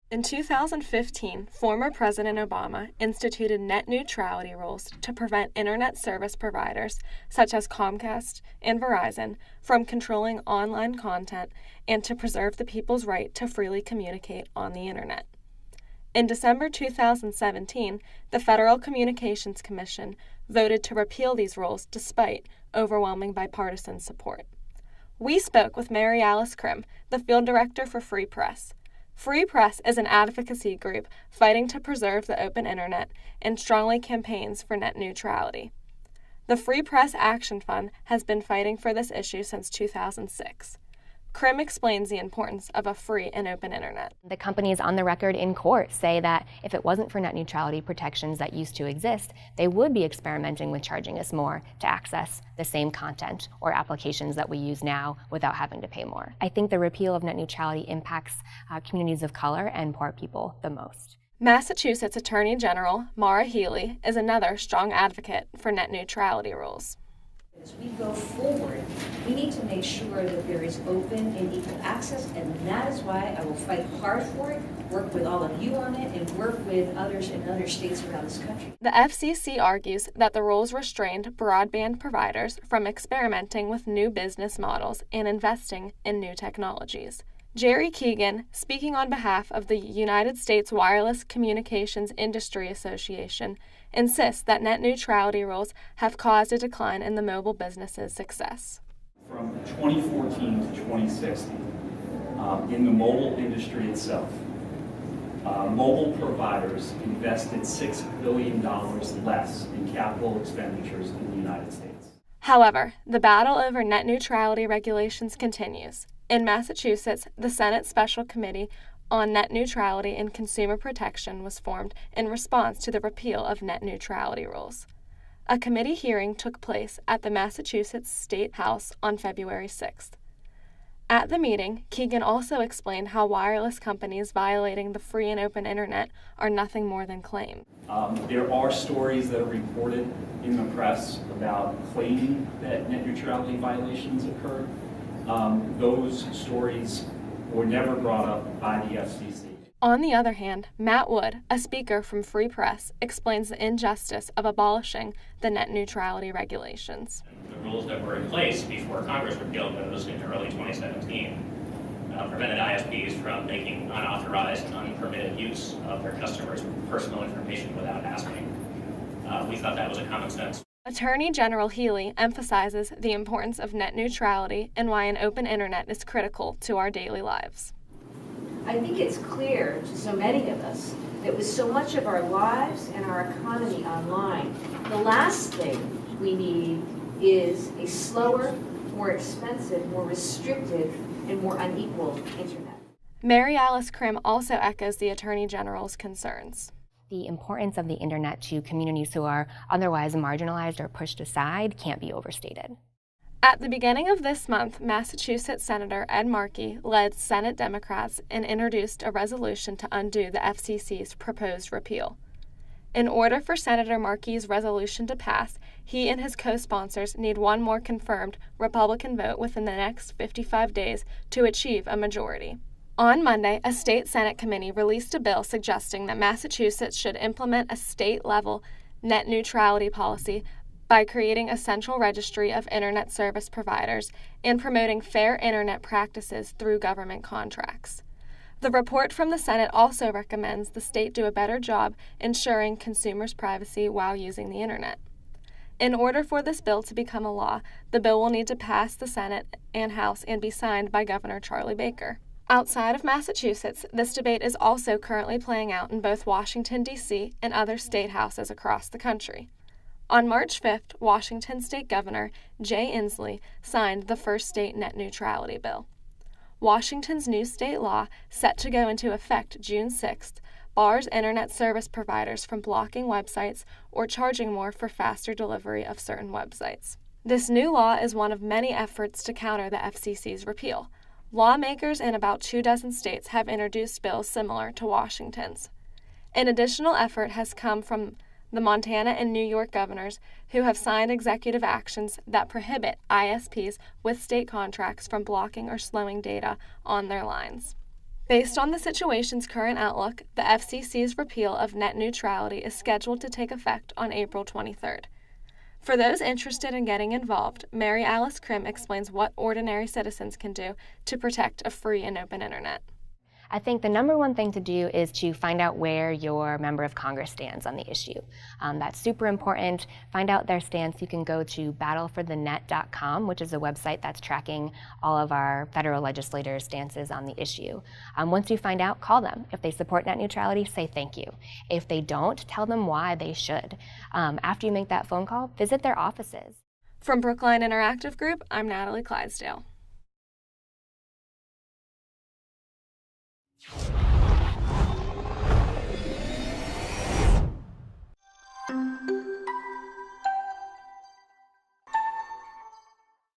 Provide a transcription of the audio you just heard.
In 2015, former President Obama instituted net neutrality rules to prevent internet service providers, such as Comcast and Verizon, from controlling online content and to preserve the people's right to freely communicate on the internet. In December 2017, the Federal Communications Commission voted to repeal these rules despite overwhelming bipartisan support. We spoke with Mary Alice Krim, the field director for Free Press. Free Press is an advocacy group fighting to preserve the open internet and strongly campaigns for net neutrality. The Free Press Action Fund has been fighting for this issue since 2006. Krim explains the importance of a free and open internet. The companies on the record in court say that if it wasn't for net neutrality protections that used to exist, they would be experimenting with charging us more to access the same content or applications that we use now without having to pay more. I think the repeal of net neutrality impacts communities of color and poor people the most. Massachusetts Attorney General Maura Healey is another strong advocate for net neutrality rules. As we go forward, we need to make sure that there is open and equal access, and that is why I will fight hard for it, work with all of you on it, and work with others in other states around this country. The FCC argues that the rules restrained broadband providers from experimenting with new business models and investing in new technologies. Jerry Keegan, speaking on behalf of the United States Wireless Communications Industry Association, insists that net neutrality rules have caused a decline in the mobile business's success. From 2014 to 2016, in the mobile industry itself, mobile providers invested $6 billion less in capital expenditures in the United States. However, the battle over net neutrality regulations continues. In Massachusetts, the Senate Special Committee on Net Neutrality and Consumer Protection was formed in response to the repeal of net neutrality rules. A committee hearing took place at the Massachusetts State House on February 6th. At the meeting, Keegan also explained how wireless companies violating the free and open internet are nothing more than claims. There are stories that are reported in the press about claiming that net neutrality violations occurred. Those stories were never brought up by the FCC. On the other hand, Matt Wood, a speaker from Free Press, explains the injustice of abolishing the net neutrality regulations. The rules that were in place before Congress repealed those in early 2017 prevented ISPs from making unauthorized and unpermitted use of their customers' personal information without asking. We thought that was a common sense. Attorney General Healey emphasizes the importance of net neutrality and why an open internet is critical to our daily lives. I think it's clear to so many of us that with so much of our lives and our economy online, the last thing we need is a slower, more expensive, more restrictive, and more unequal internet. Mary Alice Krim also echoes the Attorney General's concerns. The importance of the internet to communities who are otherwise marginalized or pushed aside can't be overstated. At the beginning of this month, Massachusetts Senator Ed Markey led Senate Democrats and introduced a resolution to undo the FCC's proposed repeal. In order for Senator Markey's resolution to pass, he and his co-sponsors need one more confirmed Republican vote within the next 55 days to achieve a majority. On Monday, a state Senate committee released a bill suggesting that Massachusetts should implement a state-level net neutrality policy by creating a central registry of internet service providers and promoting fair internet practices through government contracts. The report from the Senate also recommends the state do a better job ensuring consumers' privacy while using the internet. In order for this bill to become a law, the bill will need to pass the Senate and House and be signed by Governor Charlie Baker. Outside of Massachusetts, this debate is also currently playing out in both Washington, D.C. and other state houses across the country. On March 5th, Washington State Governor Jay Inslee signed the first state net neutrality bill. Washington's new state law, set to go into effect June 6th, bars internet service providers from blocking websites or charging more for faster delivery of certain websites. This new law is one of many efforts to counter the FCC's repeal. Lawmakers in about 24 states have introduced bills similar to Washington's. An additional effort has come from the Montana and New York governors, who have signed executive actions that prohibit ISPs with state contracts from blocking or slowing data on their lines. Based on the situation's current outlook, the FCC's repeal of net neutrality is scheduled to take effect on April 23rd. For those interested in getting involved, Mary Alice Krim explains what ordinary citizens can do to protect a free and open internet. I think the number one thing to do is to find out where your member of Congress stands on the issue. That's super important. Find out their stance. You can go to battleforthenet.com, which is a website that's tracking all of our federal legislators' stances on the issue. Once you find out, call them. If they support net neutrality, say thank you. If they don't, tell them why they should. After you make that phone call, visit their offices. From Brookline Interactive Group, I'm Natalie Clydesdale.